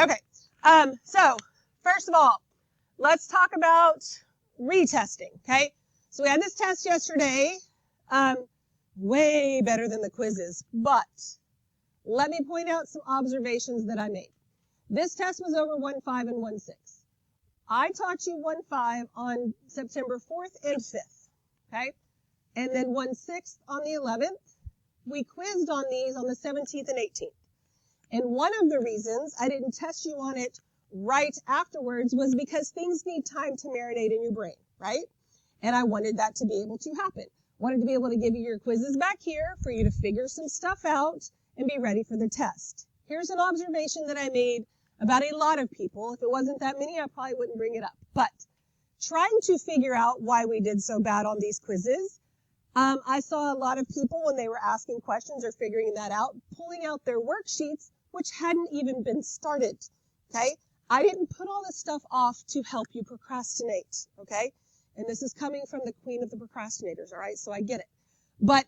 Okay. So first of all, let's talk about retesting. Okay. So we had this test yesterday, way better than the quizzes, but let me point out some observations that I made. This test was over 1.5 and 1.6. I taught you 1.5 on September 4th and 5th, okay? And then 1.6 on the 11th. We quizzed on these on the 17th and 18th. And one of the reasons I didn't test you on it right afterwards was because things need time to marinate in your brain, right? And I wanted that to be able to happen. Wanted to be able to give you your quizzes back here for you to figure some stuff out and be ready for the test. Here's an observation that I made about a lot of people. If it wasn't that many, I probably wouldn't bring it up. But trying to figure out why we did so bad on these quizzes, I saw a lot of people when they were asking questions or figuring that out, pulling out their worksheets, which hadn't even been started, okay? I didn't put all this stuff off to help you procrastinate, okay? And this is coming from the queen of the procrastinators, all right? So I get it. But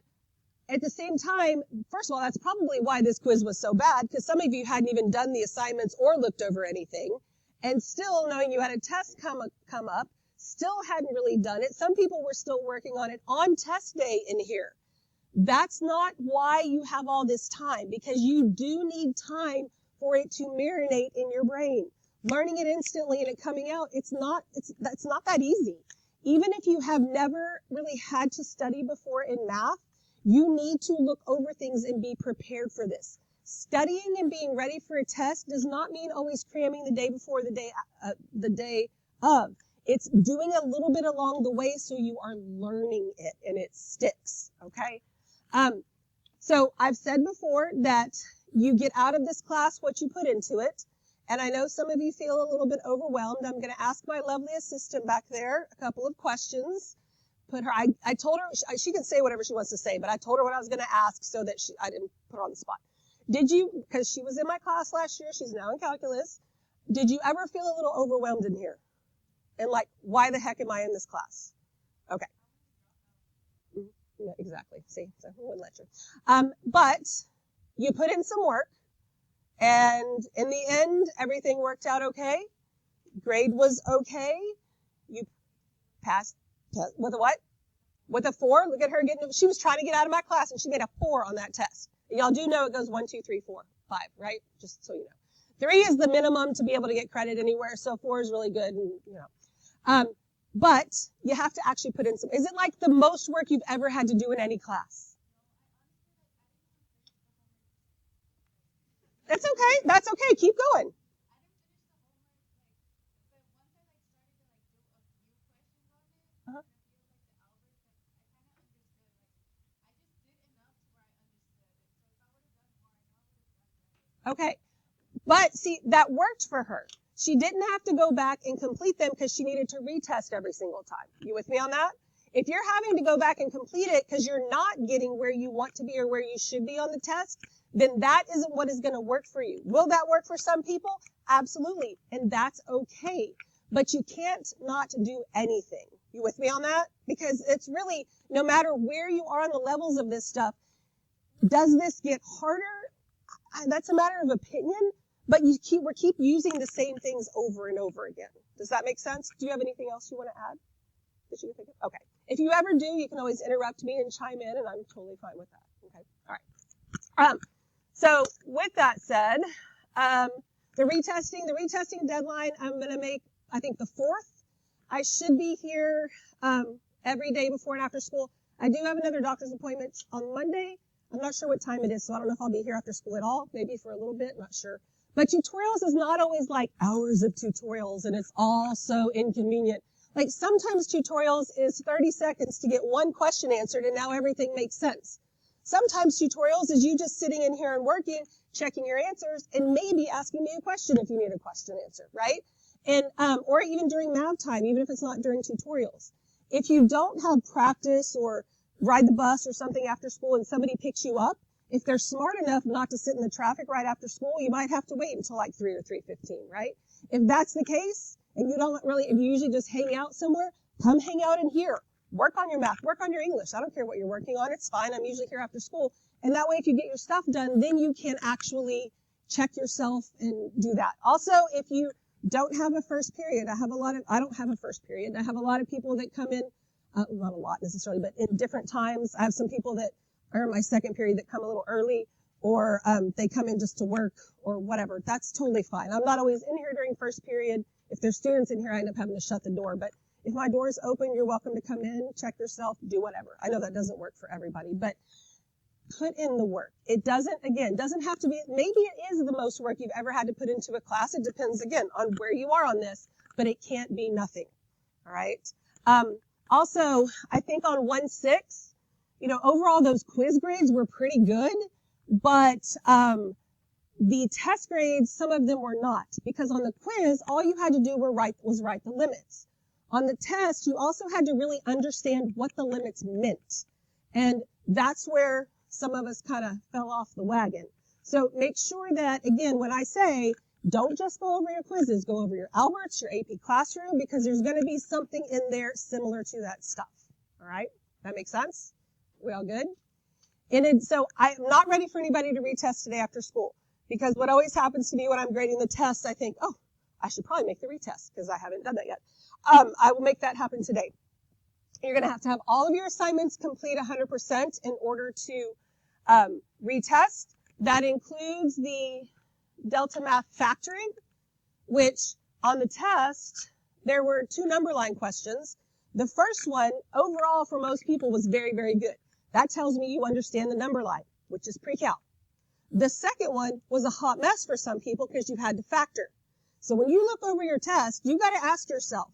at the same time, first of all, that's probably why this quiz was so bad, because some of you hadn't even done the assignments or looked over anything, and still knowing you had a test come up, still hadn't really done it. Some people were still working on it on test day in here. That's not why you have all this time, because you do need time for it to marinate in your brain. Learning it instantly and it coming out, that's not that easy. Even if you have never really had to study before in math, you need to look over things and be prepared for this. Studying and being ready for a test does not mean always cramming the day before, the day of. It's doing a little bit along the way so you are learning it and it sticks, okay? So I've said before that you get out of this class what you put into it. And I know some of you feel a little bit overwhelmed. I'm going to ask my lovely assistant back there a couple of questions. I told her she can say whatever she wants to say, but I told her what I was going to ask so that I didn't put her on the spot. Did you, because she was in my class last year, she's now in calculus, did you ever feel a little overwhelmed in here? And like, why the heck am I in this class? Okay. Yeah, exactly. See, so I wouldn't let you. But you put in some work, and in the end, everything worked out okay. Grade was okay. You passed. With a what? With a 4. Look at her getting, she was trying to get out of my class and she made a 4 on that test. And y'all do know it goes 1, 2, 3, 4, 5, right? Just so you know. 3 is the minimum to be able to get credit anywhere. So 4 is really good. And, you know, but you have to actually put in some, is it like the most work you've ever had to do in any class? That's okay. That's okay. Keep going. Okay, but see, that worked for her. She didn't have to go back and complete them because she needed to retest every single time. You with me on that? If you're having to go back and complete it because you're not getting where you want to be or where you should be on the test, then that isn't what is going to work for you. Will that work for some people? Absolutely, and that's okay. But you can't not do anything. You with me on that? Because it's really, no matter where you are on the levels of this stuff, does this get harder? That's a matter of opinion, but we keep using the same things over and over again. Does that make sense? Do you have anything else you want to add that you think of? Okay. If you ever do, you can always interrupt me and chime in, and I'm totally fine with that. Okay. All right. So with that said, the retesting deadline, I'm going to make, I think, the 4th. I should be here every day before and after school. I do have another doctor's appointment on Monday. I'm not sure what time it is, so I don't know if I'll be here after school at all. Maybe for a little bit, not sure. But tutorials is not always like hours of tutorials, and it's all so inconvenient. Like sometimes tutorials is 30 seconds to get one question answered, and now everything makes sense. Sometimes tutorials is you just sitting in here and working, checking your answers, and maybe asking me a question if you need a question answered, right? And or even during math time, even if it's not during tutorials. If you don't have practice or ride the bus or something after school and somebody picks you up, if they're smart enough not to sit in the traffic right after school, you might have to wait until like 3 or 3:15, right? If that's the case, and you don't really, if you usually just hang out somewhere, come hang out in here. Work on your math, work on your English. I don't care what you're working on, it's fine. I'm usually here after school. And that way, if you get your stuff done, then you can actually check yourself and do that. Also, if you don't have a first period, I don't have a first period. I have a lot of people that come in, not a lot necessarily, but in different times. I have some people that are in my second period that come a little early, or they come in just to work or whatever. That's totally fine. I'm not always in here during first period. If there's students in here, I end up having to shut the door. But if my door is open, you're welcome to come in, check yourself, do whatever. I know that doesn't work for everybody, but put in the work. It doesn't have to be, maybe it is the most work you've ever had to put into a class. It depends, again, on where you are on this, but it can't be nothing. All right. Also, I think on 1-6, overall those quiz grades were pretty good, but the test grades, some of them were not, because on the quiz, all you had to do was write the limits. On the test, you also had to really understand what the limits meant. And that's where some of us kind of fell off the wagon. So make sure that, again, when I say, don't just go over your quizzes, go over your Alberts, your AP Classroom, because there's going to be something in there similar to that stuff. All right? That makes sense? We all good? So I'm not ready for anybody to retest today after school, because what always happens to me when I'm grading the tests, I think, oh, I should probably make the retest because I haven't done that yet. I will make that happen today. You're going to have all of your assignments complete 100% in order to retest. That includes the Delta Math factoring, which on the test, there were 2 number line questions. The first one, overall for most people, was very, very good. That tells me you understand the number line, which is pre-cal. The second one was a hot mess for some people because you had to factor. So when you look over your test, you got to ask yourself,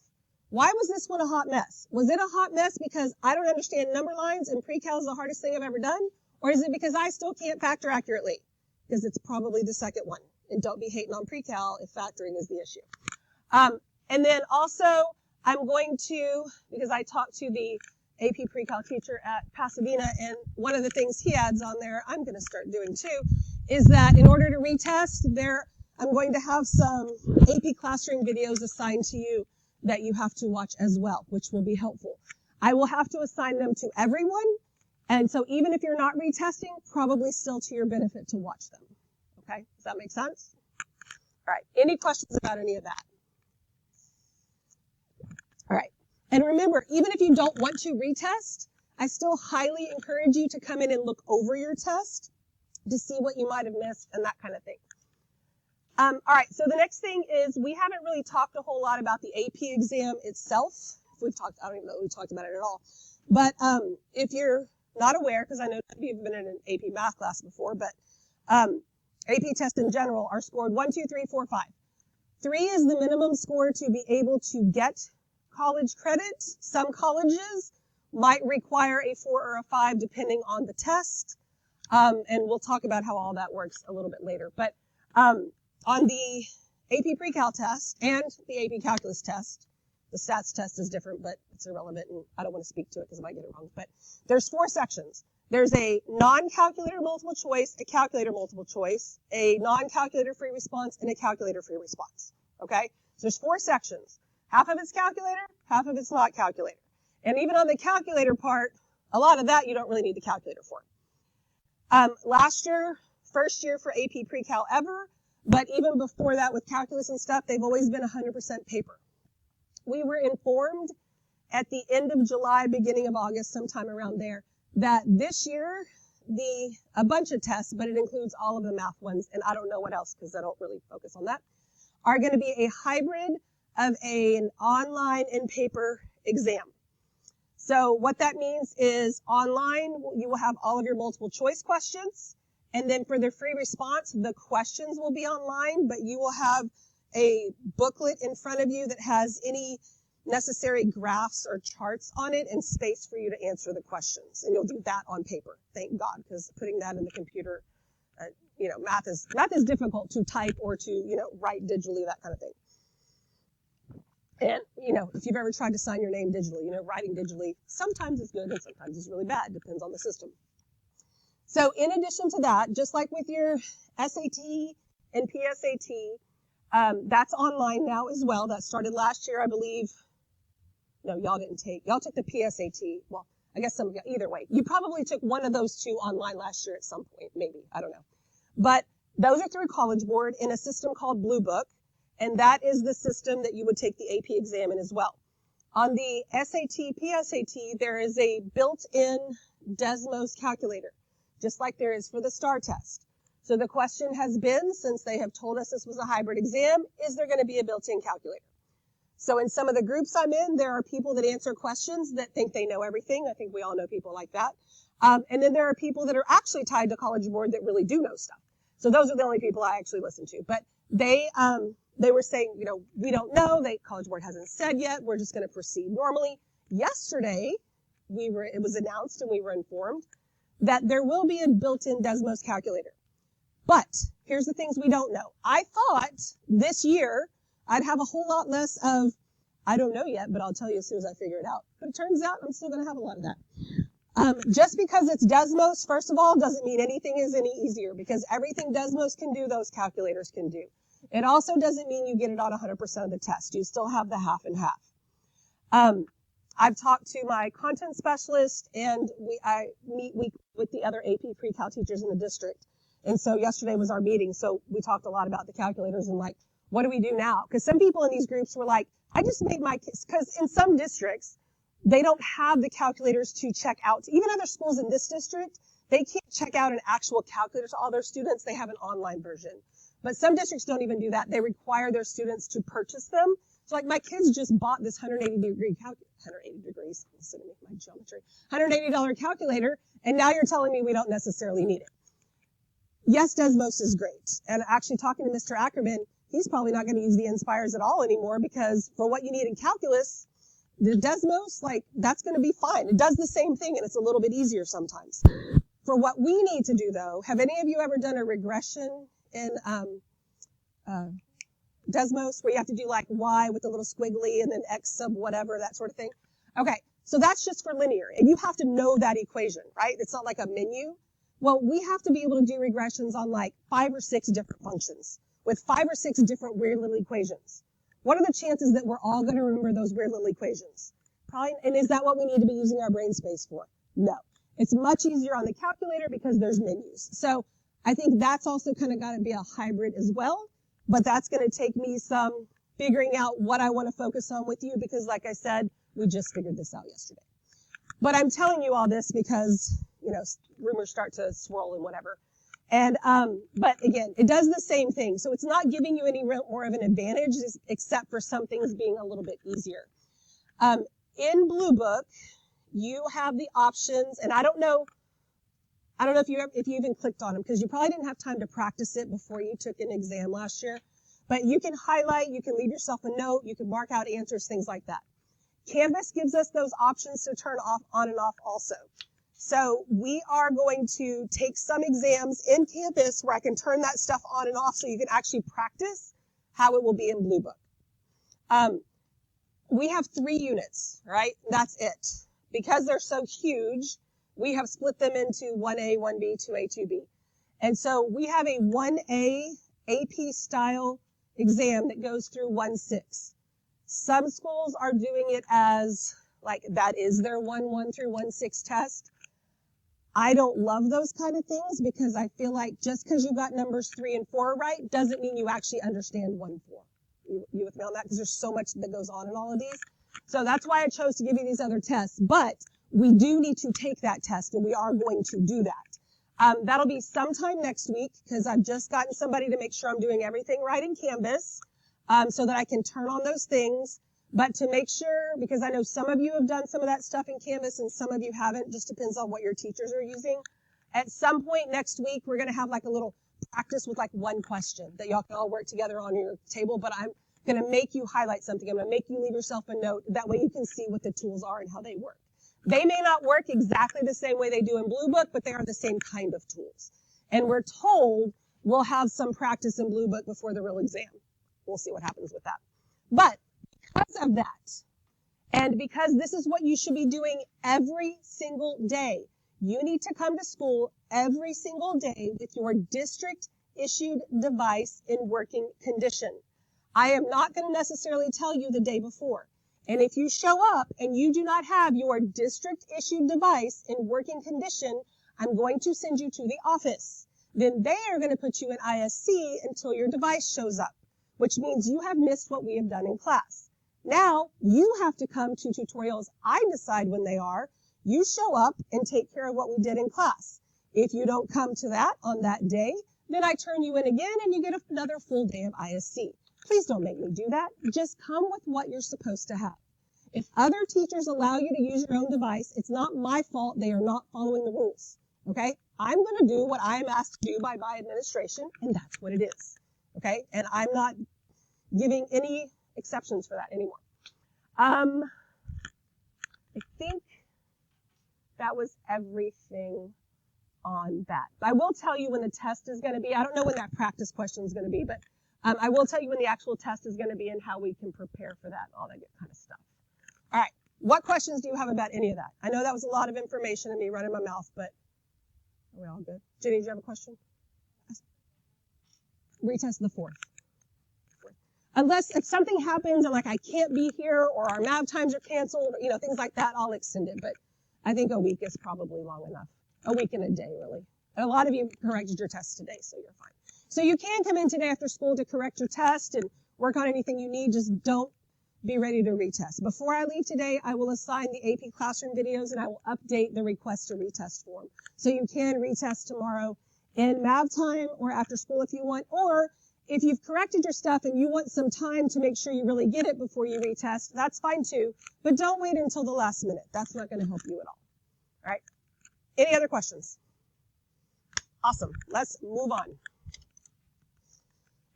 why was this one a hot mess? Was it a hot mess because I don't understand number lines and pre-cal is the hardest thing I've ever done? Or is it because I still can't factor accurately? Because it's probably the second one. And don't be hating on pre-cal if factoring is the issue. And then also, I'm going to, because I talked to the AP pre-cal teacher at Pasadena, and one of the things he adds on there, I'm going to start doing too, is that in order to retest, I'm going to have some AP Classroom videos assigned to you that you have to watch as well, which will be helpful. I will have to assign them to everyone, and so even if you're not retesting, probably still to your benefit to watch them. Okay, does that make sense? All right, any questions about any of that? All right, and remember, even if you don't want to retest, I still highly encourage you to come in and look over your test to see what you might have missed and that kind of thing. All right, so the next thing is we haven't really talked a whole lot about the AP exam itself. I don't even know if we've talked about it at all. But if you're not aware, because I know you've been in an AP math class before, but AP tests in general are scored 1, 2, 3, 4, 5. 3 is the minimum score to be able to get college credit. Some colleges might require a 4 or a 5 depending on the test. And we'll talk about how all that works a little bit later. But on the AP Pre-Cal test and the AP Calculus test, the stats test is different, but it's irrelevant, and I don't want to speak to it because I might get it wrong. But there's 4 sections. There's a non-calculator multiple choice, a calculator multiple choice, a non-calculator free response, and a calculator free response. Okay? So there's 4 sections. Half of it's calculator, half of it's not calculator. And even on the calculator part, a lot of that you don't really need the calculator for. Last year, first year for AP Pre-Cal ever, but even before that with calculus and stuff, they've always been 100% paper. We were informed at the end of July, beginning of August, sometime around there, that this year, a bunch of tests, but it includes all of the math ones, and I don't know what else because I don't really focus on that, are going to be a hybrid of an online and paper exam. So what that means is online, you will have all of your multiple choice questions. And then for the free response, the questions will be online, but you will have a booklet in front of you that has any necessary graphs or charts on it and space for you to answer the questions. And you'll do that on paper, thank God, because putting that in the computer, math is difficult to type or to, write digitally, that kind of thing. And, if you've ever tried to sign your name digitally, writing digitally, sometimes it's good and sometimes it's really bad, depends on the system. So in addition to that, just like with your SAT and PSAT, that's online now as well. That started last year, I believe. No, y'all took the PSAT. Well, I guess some of you, either way. You probably took one of those 2 online last year at some point, maybe. I don't know. But Those are through College Board in a system called Blue Book, and that is the system that you would take the AP exam in as well. On the SAT, PSAT, there is a built-in Desmos calculator, just like there is for the STAR test. So the question has been, since they have told us this was a hybrid exam, is there going to be a built-in calculator? So in some of the groups I'm in, there are people that answer questions that think they know everything. I think we all know people like that. And then there are people that are actually tied to College Board that really do know stuff. So those are the only people I actually listen to. But they were saying, we don't know. College Board hasn't said yet. We're just going to proceed normally. Yesterday, it was announced and we were informed that there will be a built-in Desmos calculator. But here's the things we don't know. I thought this year I'd have a whole lot less of, I don't know yet, but I'll tell you as soon as I figure it out. But it turns out I'm still going to have a lot of that. Just because it's Desmos, first of all, doesn't mean anything is any easier, because everything Desmos can do, those calculators can do. It also doesn't mean you get it on 100% of the test. You still have the half and half. I've talked to my content specialist, and I meet weekly with the other AP pre-cal teachers in the district. And so yesterday was our meeting. So we talked a lot about the calculators and like, what do we do now? Because some people in these groups were like, I just made my kids, because in some districts, they don't have the calculators to check out. Even other schools in this district, they can't check out an actual calculator to all their students. They have an online version. But some districts don't even do that. They require their students to purchase them. So like my kids just bought this $180 calculator, and now you're telling me we don't necessarily need it. Yes, Desmos is great. And actually talking to Mr. Ackerman, he's probably not going to use the Inspires at all anymore, because for what you need in calculus, the Desmos, that's going to be fine. It does the same thing, and it's a little bit easier sometimes. For what we need to do, though, have any of you ever done a regression in Desmos, where you have to do like Y with a little squiggly and then X sub whatever, that sort of thing? Okay, so that's just for linear, and you have to know that equation, right? It's not like a menu. Well, we have to be able to do regressions on like 5 or 6 different functions with 5 or 6 different weird little equations. What are the chances that we're all going to remember those weird little equations? Probably, and is that what we need to be using our brain space for? No. It's much easier on the calculator because there's menus. So I think that's also kind of got to be a hybrid as well, but that's going to take me some figuring out what I want to focus on with you, because like I said, we just figured this out yesterday. But I'm telling you all this because, rumors start to swirl and whatever. And, but again, it does the same thing. So it's not giving you any more of an advantage, except for some things being a little bit easier. In Blue Book, you have the options, and I don't know if you even clicked on them, because you probably didn't have time to practice it before you took an exam last year, but you can highlight, you can leave yourself a note, you can mark out answers, things like that. Canvas gives us those options to turn off, on and off also. So we are going to take some exams in Canvas where I can turn that stuff on and off so you can actually practice how it will be in Blue Book. We have 3 units, right? That's it. Because they're so huge, we have split them into 1A, 1B, 2A, 2B. And so we have a 1A AP style exam that goes through 1-6. Some schools are doing it as like that is their 1-1 through 1-6 test. I don't love those kind of things, because I feel like just because you got numbers 3 and 4 right doesn't mean you actually understand 1-4. You with me on that? Because there's so much that goes on in all of these. So that's why I chose to give you these other tests. But we do need to take that test, and we are going to do that. That'll be sometime next week, because I've just gotten somebody to make sure I'm doing everything right in Canvas, so that I can turn on those things. But to make sure, because I know some of you have done some of that stuff in Canvas and some of you haven't, just depends on what your teachers are using. At some point next week, we're going to have like a little practice with like one question that y'all can all work together on your table, but I'm going to make you highlight something. I'm going to make you leave yourself a note. That way you can see what the tools are and how they work. They may not work exactly the same way they do in Blue Book, but they are the same kind of tools. And we're told we'll have some practice in Blue Book before the real exam. We'll see what happens with that. But because of that, and because this is what you should be doing every single day, you need to come to school every single day with your district-issued device in working condition. I am not going to necessarily tell you the day before. And if you show up and you do not have your district-issued device in working condition, I'm going to send you to the office. then they are going to put you in ISC until your device shows up, which means you have missed what we have done in class. Now, you have to come to tutorials. I decide when they are. You show up and take care of what we did in class. If you don't come to that on that day, then I turn you in again and you get another full day of ISC. Please don't make me do that. Just come with what you're supposed to have. If other teachers allow you to use your own device, it's not my fault they are not following the rules. Okay? I'm going to do what I am asked to do by administration, and that's what it is. Okay? And I'm not giving any exceptions for that anymore. I think that was everything on that. I will tell you when the test is going to be. I don't know when that practice question is going to be, but I will tell you when the actual test is going to be and how we can prepare for that and all that good kind of stuff. All right. What questions do you have about any of that? I know that was a lot of information and me running my mouth, but are we all good? Jenny, do you have a question? Retest the 4th. Unless if something happens and like I can't be here or our math times are canceled, or, things like that, I'll extend it. But I think a week is probably long enough. A week and a day, really. And a lot of you corrected your tests today, so you're fine. So you can come in today after school to correct your test and work on anything you need. Just don't be ready to retest. Before I leave today, I will assign the AP Classroom videos and I will update the request to retest form. So you can retest tomorrow in math time or after school if you want, or if you've corrected your stuff and you want some time to make sure you really get it before you retest, that's fine too. But don't wait until the last minute. That's not going to help you at all. All right. Any other questions? Awesome. Let's move on.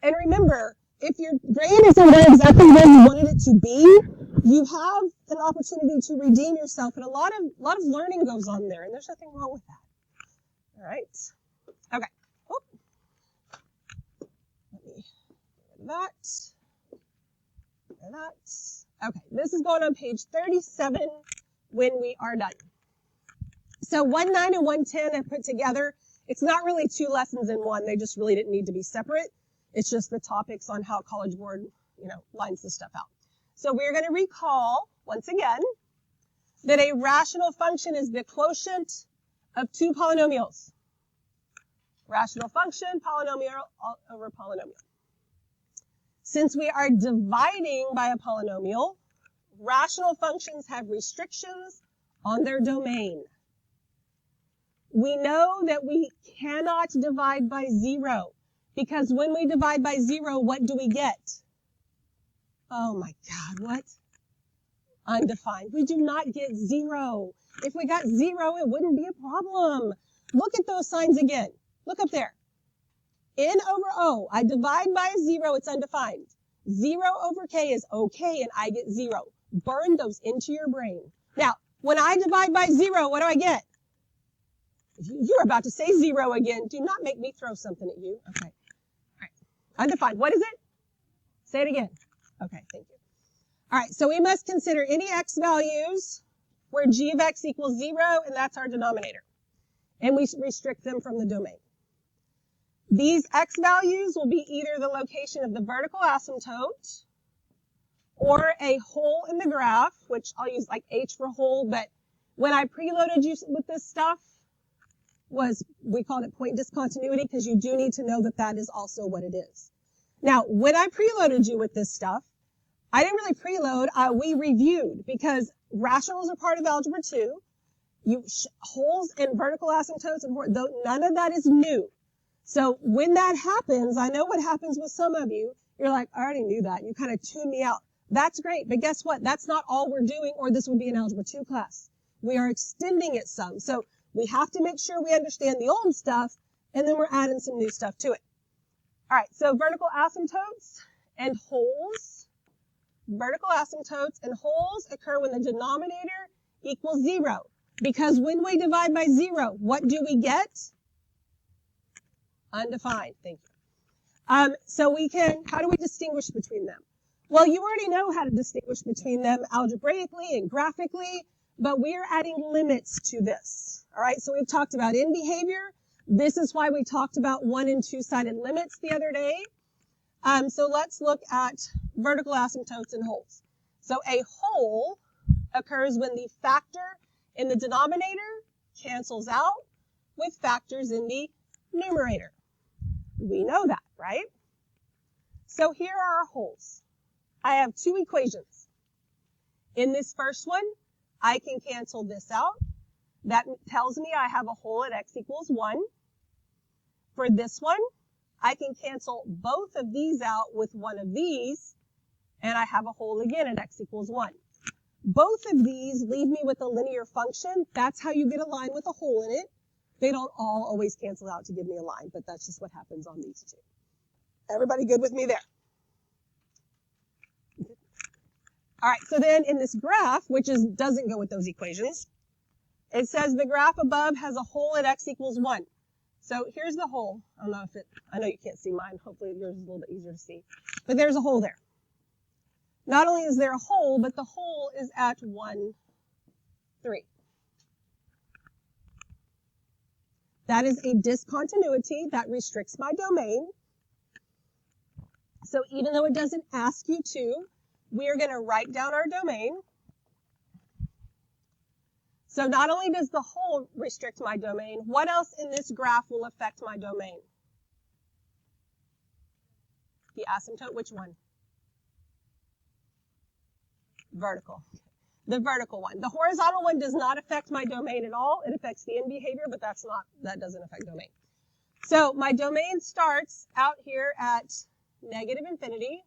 And remember, if your grade isn't exactly where you wanted it to be, you have an opportunity to redeem yourself. And a lot of learning goes on there, and there's nothing wrong with that. All right. Okay. Oop. Let me get that. Okay. This is going on page 37 when we are done. So 1.9 and 1.10 I put together. It's not really 2 lessons in one. They just really didn't need to be separate. It's just the topics on how College Board, lines the stuff out. So we're going to recall, once again, that a rational function is the quotient of 2 polynomials. Rational function, polynomial over polynomial. Since we are dividing by a polynomial, rational functions have restrictions on their domain. We know that we cannot divide by 0. Because when we divide by 0, what do we get? Oh my God, what? Undefined. We do not get 0. If we got 0, it wouldn't be a problem. Look at those signs again. Look up there. N over O. I divide by a 0, it's undefined. 0 over K is okay, and I get 0. Burn those into your brain. Now, when I divide by 0, what do I get? You're about to say 0 again. Do not make me throw something at you. Okay. Undefined. What is it? Say it again. Okay, thank you. All right, so we must consider any x values where g of x equals 0, and that's our denominator. And we restrict them from the domain. These x values will be either the location of the vertical asymptote or a hole in the graph, which I'll use like H for hole, but when I preloaded you with this stuff, we called it point discontinuity because you do need to know that that is also what it is. Now, when I preloaded you with this stuff, I didn't really preload. We reviewed because rationals are part of Algebra 2. Holes and vertical asymptotes, and none of that is new. So when that happens, I know what happens with some of you. You're like, I already knew that. You kind of tune me out. That's great, but guess what? That's not all we're doing, or this would be an Algebra 2 class. We are extending it some. So we have to make sure we understand the old stuff, and then we're adding some new stuff to it. All right, so vertical asymptotes and holes. Vertical asymptotes and holes occur when the denominator equals 0. Because when we divide by 0, what do we get? Undefined. Thank you. So how do we distinguish between them? Well, you already know how to distinguish between them algebraically and graphically, but we are adding limits to this. All right, so we've talked about in behavior. This is why we talked about 1- and 2-sided limits the other day. So let's look at vertical asymptotes and holes. So a hole occurs when the factor in the denominator cancels out with factors in the numerator. We know that, right? So here are our holes. I have two equations. In this first one, I can cancel this out. That tells me I have a hole at x equals 1. For this one, I can cancel both of these out with one of these, and I have a hole again at x equals 1. Both of these leave me with a linear function. That's how you get a line with a hole in it. They don't all always cancel out to give me a line, but that's just what happens on these two. Everybody good with me there? All right, so then in this graph, which doesn't go with those equations, it says the graph above has a hole at x equals 1. So here's the hole. I know you can't see mine. Hopefully yours is a little bit easier to see. But there's a hole there. Not only is there a hole, but the hole is at 1, 3. That is a discontinuity that restricts my domain. So even though it doesn't ask you to, we're going to write down our domain. So not only does the hole restrict my domain, what else in this graph will affect my domain? The asymptote, which one? Vertical. The vertical one. The horizontal one does not affect my domain at all. It affects the end behavior, but that doesn't affect domain. So my domain starts out here at negative infinity.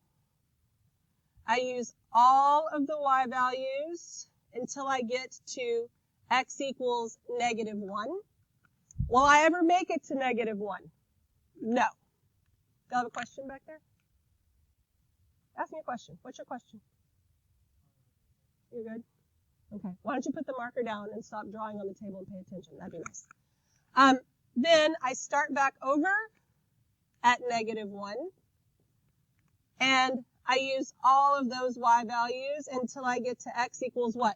I use all of the y values until I get to x equals negative 1. Will I ever make it to negative 1? No. Y'all have a question back there? Ask me a question. What's your question? You're good? Okay. Why don't you put the marker down and stop drawing on the table and pay attention? That'd be nice. Then I start back over at negative 1. And I use all of those y values until I get to x equals what?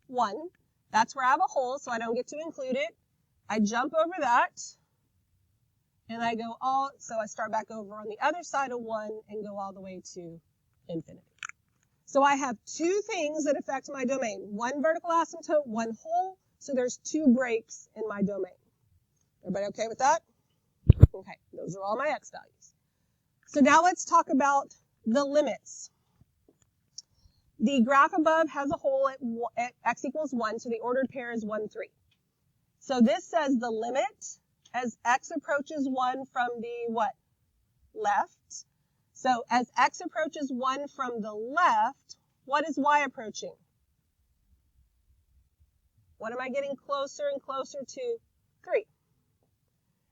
1. That's where I have a hole, so I don't get to include it. I jump over that. And I go so I start back over on the other side of 1 and go all the way to infinity. So I have two things that affect my domain. One vertical asymptote, one hole. So there's two breaks in my domain. Everybody okay with that? Okay, those are all my x values. So now let's talk about the limits. The graph above has a hole at x equals 1, so the ordered pair is 1, 3. So this says the limit as x approaches 1 from the what? Left. So as x approaches 1 from the left, what is y approaching? What am I getting closer and closer to? 3.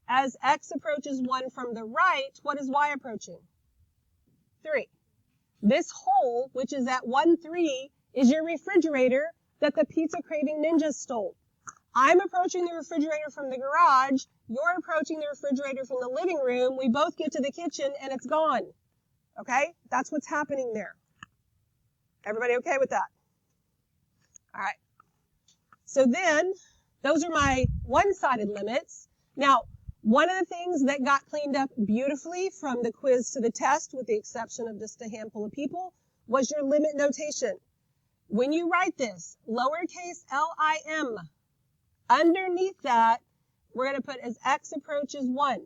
As x approaches 1 from the right, what is y approaching? 3. This hole, which is at 1, 3, is your refrigerator that the pizza craving ninjas stole. I'm approaching the refrigerator from the garage. You're approaching the refrigerator from the living room. We both get to the kitchen and it's gone. Okay? That's what's happening there. Everybody okay with that? All right. So then, those are my one-sided limits. Now, one of the things that got cleaned up beautifully from the quiz to the test, with the exception of just a handful of people, was your limit notation. When you write this, lowercase lim, underneath that, we're going to put as x approaches 1.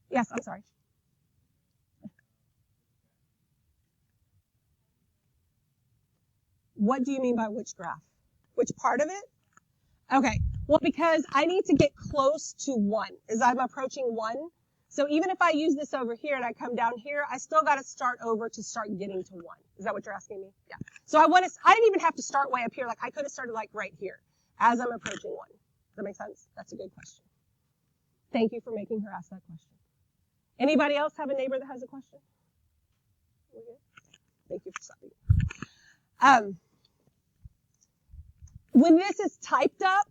Yes, I'm sorry. What do you mean by which graph? Which part of it? Okay, well, because I need to get close to 1 as I'm approaching 1. So even if I use this over here and I come down here, I still got to start over to start getting to 1. Is that what you're asking me? Yeah. So I didn't even have to start way up here. Like I could have started like right here as I'm approaching 1. Does that make sense? That's a good question. Thank you for making her ask that question. Anybody else have a neighbor that has a question? Thank you for stopping. When this is typed up,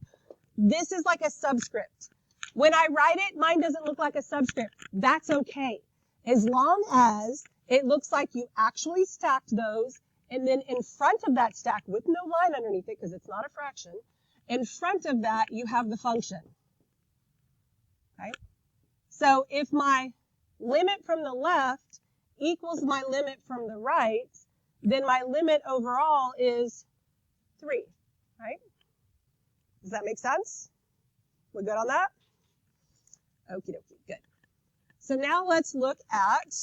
this is like a subscript. When I write it, mine doesn't look like a subscript. That's okay. As long as it looks like you actually stacked those, and then in front of that stack, with no line underneath it, because it's not a fraction, in front of that, you have the function. Okay? So if my limit from the left equals my limit from the right, then my limit overall is 3. Right? Does that make sense? We're good on that? Okie dokie, good. So now let's look at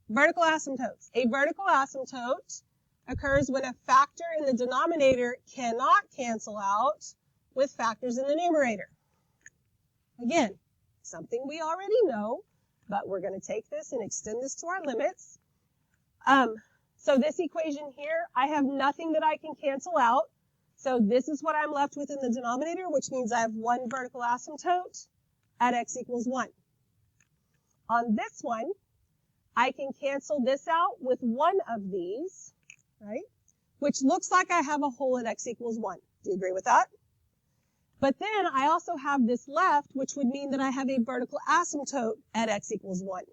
vertical asymptotes. A vertical asymptote occurs when a factor in the denominator cannot cancel out with factors in the numerator. Again, something we already know, but we're going to take this and extend this to our limits. So this equation here, I have nothing that I can cancel out. So this is what I'm left with in the denominator, which means I have one vertical asymptote at x equals 1. On this one, I can cancel this out with one of these, right? Which looks like I have a hole at x equals 1. Do you agree with that? But then I also have this left, which would mean that I have a vertical asymptote at x equals 1.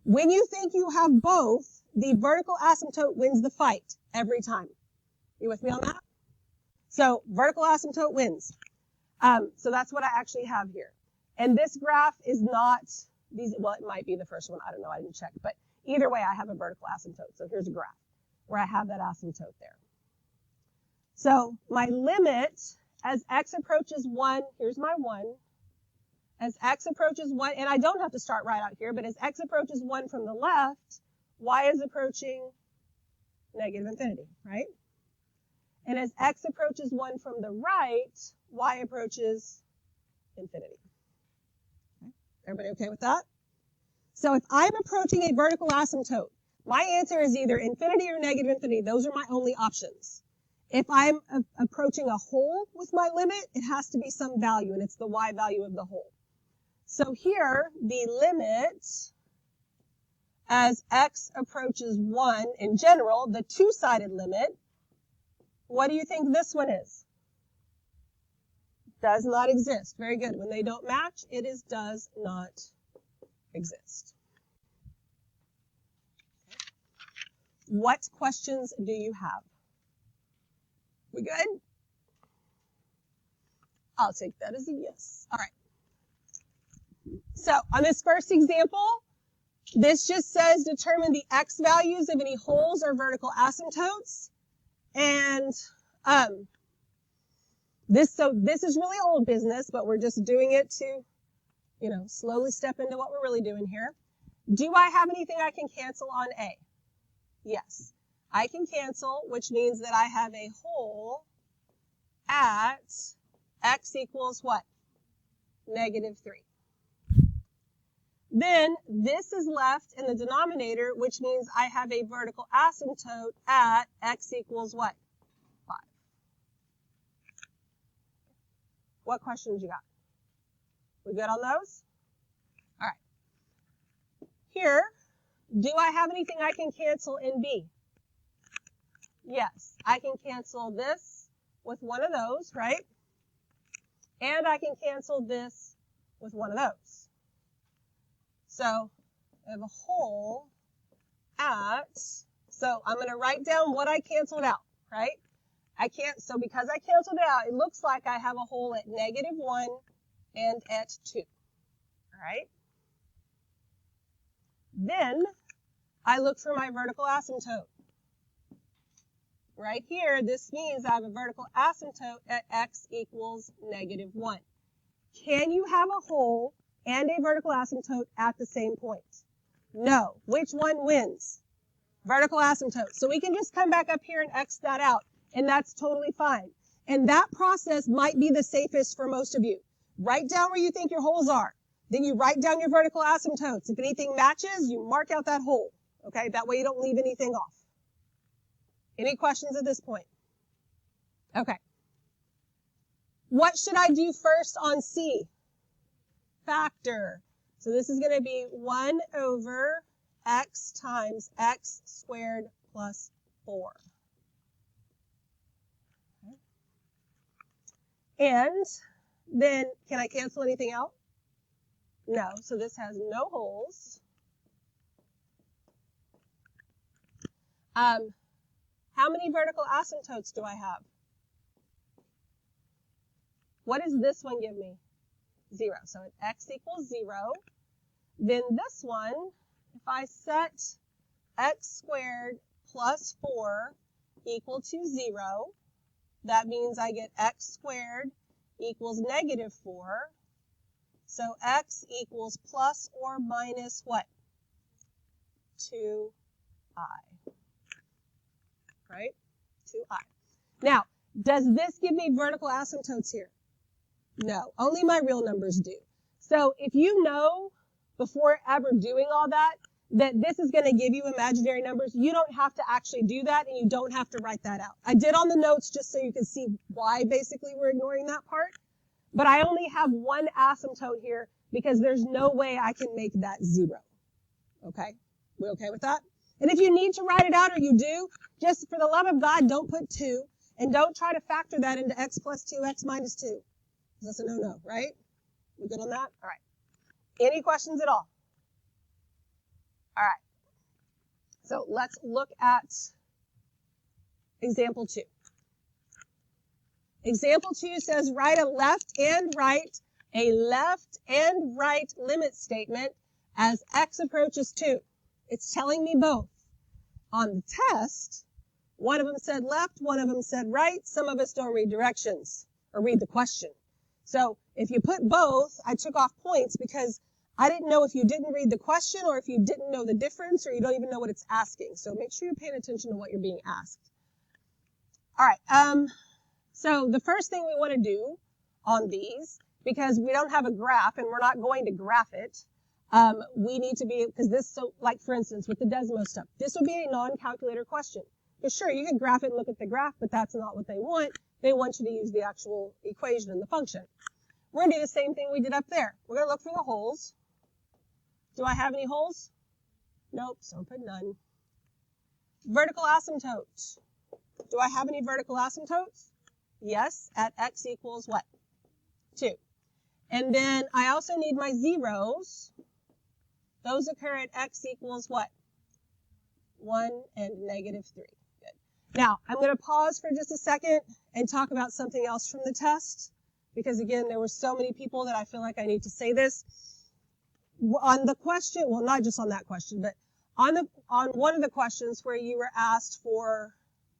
When you think you have both, the vertical asymptote wins the fight every time. You with me on that? So vertical asymptote wins. So that's what I actually have here. And this graph is not these, well, it might be the first one. I don't know. I didn't check. But either way, I have a vertical asymptote. So here's a graph where I have that asymptote there. So my limit as x approaches 1, here's my 1. As x approaches 1, and I don't have to start right out here, but as x approaches 1 from the left, y is approaching negative infinity, right? And as x approaches 1 from the right, y approaches infinity. Okay. Everybody okay with that? So if I'm approaching a vertical asymptote, my answer is either infinity or negative infinity. Those are my only options. If I'm approaching a hole with my limit, it has to be some value, and it's the y value of the hole. So here, the limit as x approaches 1, in general, the two-sided limit, what do you think this one is? Does not exist. Very good. When they don't match, it is does not exist. What questions do you have? We good? I'll take that as a yes. All right. So on this first example, this just says determine the x values of any holes or vertical asymptotes. And this is really old business, but we're just doing it to, slowly step into what we're really doing here. Do I have anything I can cancel on A? Yes. I can cancel, which means that I have a hole at x equals what? Negative 3. Then this is left in the denominator, which means I have a vertical asymptote at x equals what? 5. What questions you got? We good on those? All right. Here, do I have anything I can cancel in B? Yes, I can cancel this with one of those, right? And I can cancel this with one of those. So I have a hole at, so I'm going to write down what I canceled out, right? So because I canceled it out, it looks like I have a hole at negative 1 and at 2, all right? Then I look for my vertical asymptote. Right here, this means I have a vertical asymptote at x equals negative 1. Can you have a hole and a vertical asymptote at the same point? No. Which one wins? Vertical asymptote. So we can just come back up here and X that out, and that's totally fine. And that process might be the safest for most of you. Write down where you think your holes are. Then you write down your vertical asymptotes. If anything matches, you mark out that hole. Okay? That way you don't leave anything off. Any questions at this point? Okay. What should I do first on C? Factor. So this is going to be 1 over x times x squared plus 4. Okay. And then, can I cancel anything out? No. So this has no holes. How many vertical asymptotes do I have? What does this one give me? 0. So at x equals 0, then this one, if I set x squared plus 4 equal to 0, that means I get x squared equals negative 4. So x equals plus or minus what? 2i. Right? 2i. Now, does this give me vertical asymptotes here? No, only my real numbers do. So if you know before ever doing all that this is going to give you imaginary numbers, you don't have to actually do that, and you don't have to write that out. I did on the notes just so you can see why basically we're ignoring that part. But I only have one asymptote here because there's no way I can make that 0. Okay? We okay with that? And if you need to write it out, or you do, just for the love of God, don't put 2, and don't try to factor that into x plus 2, x minus 2. That's a no-no, right? We good on that? All right. Any questions at all? All right. So let's look at example 2. Example 2 says write a left and right limit statement as x approaches 2. It's telling me both. On the test, one of them said left, one of them said right. Some of us don't read directions or read the question. So if you put both, I took off points because I didn't know if you didn't read the question or if you didn't know the difference or you don't even know what it's asking. So make sure you're paying attention to what you're being asked. All right. So the first thing we want to do on these, because we don't have a graph and we're not going to graph it, we need to be, because this, so like for instance, with the Desmos stuff, this would be a non-calculator question. Because sure, you can graph it and look at the graph, but that's not what they want. They want you to use the actual equation and the function. We're going to do the same thing we did up there. We're going to look for the holes. Do I have any holes? Nope, so put none. Vertical asymptote. Do I have any vertical asymptotes? Yes, at x equals what? 2. And then I also need my zeros. Those occur at x equals what? 1 and negative 3. Good. Now, I'm going to pause for just a second and talk about something else from the test. Because again, there were so many people that I feel like I need to say this. On the question, well, not just on that question, but on one of the questions where you were asked for,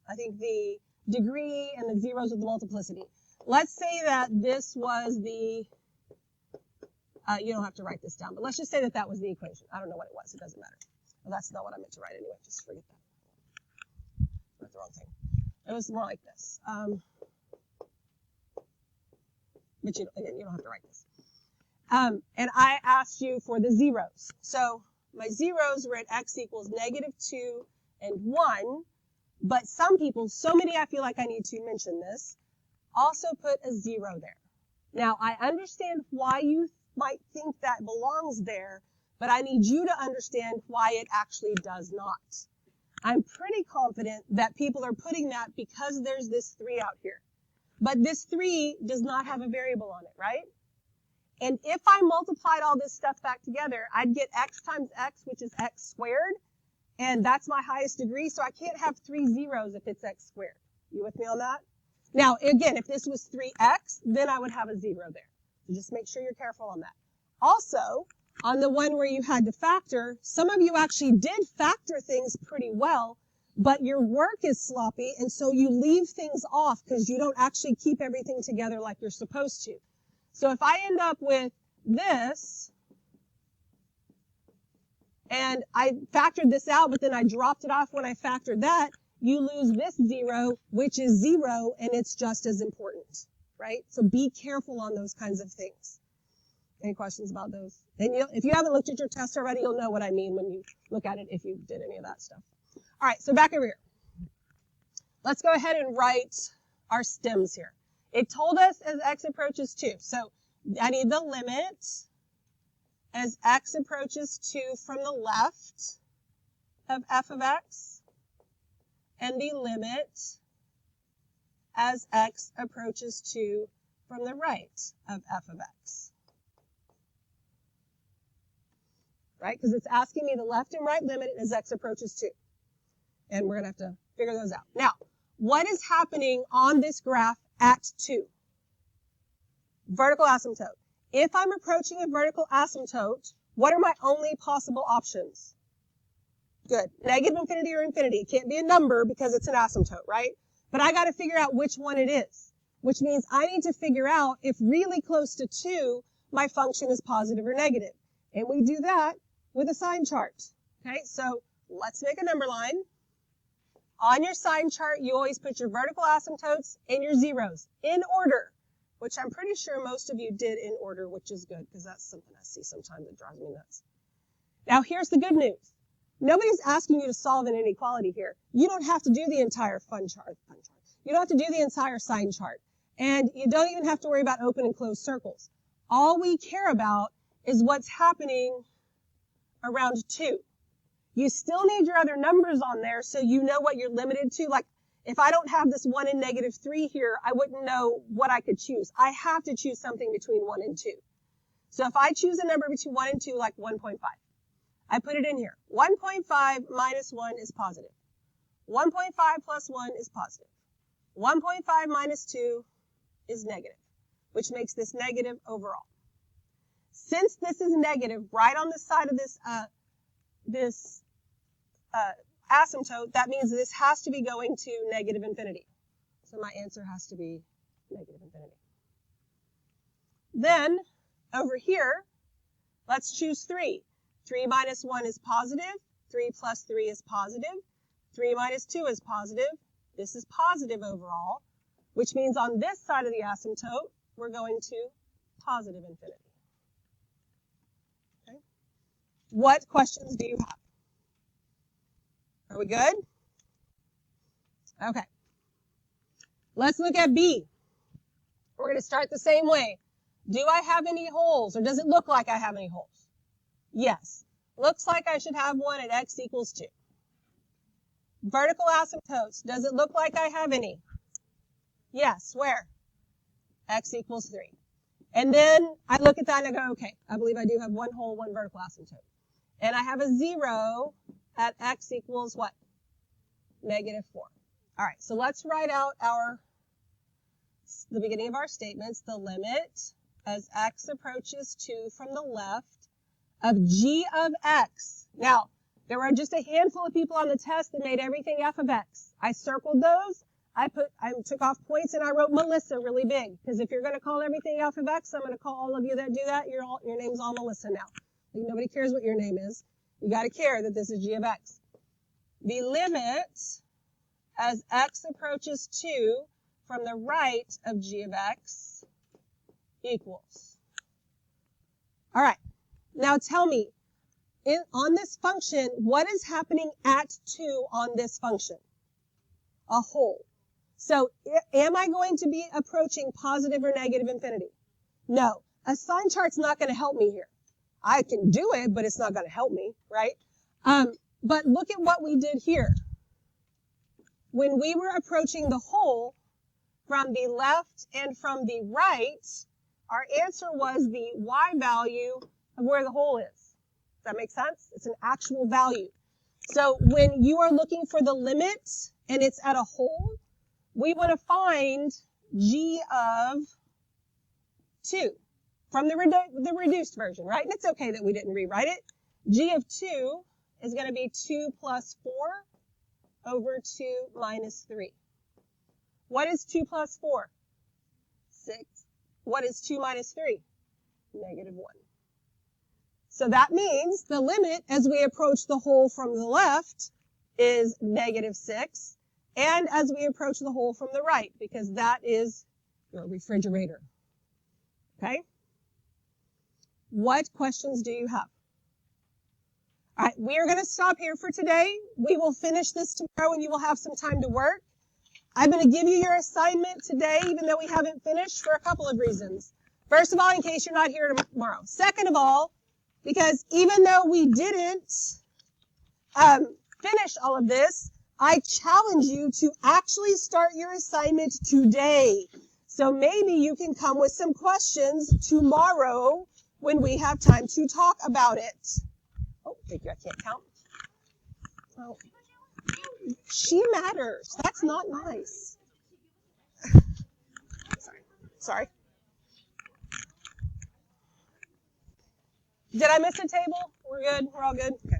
I think, the degree and the zeros of the multiplicity. Let's say that this was the, you don't have to write this down, but let's just say that that was the equation. I don't know what it was. It doesn't matter. Well, that's not what I meant to write anyway. Just forget that. Wrote the wrong thing. It was more like this. But again, you don't have to write this. And I asked you for the zeros. So my zeros were at x equals negative 2 and 1. But some people, so many I feel like I need to mention this, also put a 0 there. Now, I understand why you might think that belongs there, but I need you to understand why it actually does not. I'm pretty confident that people are putting that because there's this 3 out here. But this 3 does not have a variable on it, right? And if I multiplied all this stuff back together, I'd get x times x, which is x squared. And that's my highest degree, so I can't have 3 zeros if it's x squared. You with me on that? Now, again, if this was 3x, then I would have a 0 there. So just make sure you're careful on that. Also, on the one where you had to factor, some of you actually did factor things pretty well, but your work is sloppy, and so you leave things off because you don't actually keep everything together like you're supposed to. So if I end up with this, and I factored this out, but then I dropped it off when I factored that, you lose this 0, which is 0, and it's just as important, right? So be careful on those kinds of things. Any questions about those? And if you haven't looked at your test already, you'll know what I mean when you look at it if you did any of that stuff. All right, so back over here. Let's go ahead and write our stems here. It told us as x approaches 2. So I need the limit as x approaches 2 from the left of f of x, and the limit as x approaches 2 from the right of f of x. Right? Because it's asking me the left and right limit as x approaches 2. And we're going to have to figure those out. Now, what is happening on this graph at 2? Vertical asymptote. If I'm approaching a vertical asymptote, what are my only possible options? Good. Negative infinity or infinity. It can't be a number because it's an asymptote, right? But I got to figure out which one it is, which means I need to figure out if really close to 2, my function is positive or negative. And we do that with a sign chart. Okay, so let's make a number line. On your sign chart, you always put your vertical asymptotes and your zeros in order, which I'm pretty sure most of you did in order, which is good because that's something I see sometimes that drives me nuts. Now, here's the good news. Nobody's asking you to solve an inequality here. You don't have to do the entire fun chart. You don't have to do the entire sign chart. And you don't even have to worry about open and closed circles. All we care about is what's happening around 2. You still need your other numbers on there so you know what you're limited to. Like, if I don't have this 1 and -3 here, I wouldn't know what I could choose. I have to choose something between 1 and 2. So if I choose a number between 1 and 2, like 1.5, I put it in here. 1.5 minus 1 is positive. 1.5 plus 1 is positive. 1.5 minus 2 is negative, which makes this negative overall. Since this is negative right on the side of this asymptote, that means this has to be going to negative infinity. So my answer has to be negative infinity. Then, over here, let's choose 3. 3 minus 1 is positive. 3 plus 3 is positive. 3 minus 2 is positive. This is positive overall, which means on this side of the asymptote, we're going to positive infinity. Okay. What questions do you have? Are we good? Okay. Let's look at B. We're going to start the same way. Do I have any holes, or does it look like I have any holes? Yes. Looks like I should have one at x equals 2. Vertical asymptotes. Does it look like I have any? Yes. Where? X equals 3. And then I look at that and I go, okay, I believe I do have one hole, one vertical asymptote. And I have a 0 at x equals what? -4. All right, so let's write out the beginning of our statements. The limit as x approaches 2 from the left of g of x. Now, there were just a handful of people on the test that made everything f of x. I circled those. I took off points and I wrote Melissa really big, because if you're going to call everything f of x, I'm going to call all of you that do that. Your name's all Melissa now. Like, nobody cares what your name is. You got to care that this is g of x. The limit as x approaches 2 from the right of g of x equals. All right. Now tell me, on this function, what is happening at 2 on this function? A hole. So am I going to be approaching positive or negative infinity? No. A sign chart's not going to help me here. I can do it, but it's not going to help me, right? But look at what we did here. When we were approaching the hole from the left and from the right, our answer was the y value of where the hole is. Does that make sense? It's an actual value. So when you are looking for the limit and it's at a hole, we want to find g of 2 from the reduced version, right? And it's okay that we didn't rewrite it. G of 2 is going to be 2 plus 4 over 2 minus 3. What is 2 plus 4? 6. What is 2 minus 3? -1. So that means the limit as we approach the hole from the left is -6, and as we approach the hole from the right, because that is your refrigerator. Okay? What questions do you have? All right, we are going to stop here for today. We will finish this tomorrow and you will have some time to work. I'm going to give you your assignment today, even though we haven't finished, for a couple of reasons. First of all, in case you're not here tomorrow. Second of all, because even though we didn't finish all of this, I challenge you to actually start your assignment today. So maybe you can come with some questions tomorrow when we have time to talk about it. Oh, thank you. I can't count. Oh. She matters. That's not nice. Sorry. Did I miss a table? We're good? We're all good? Okay.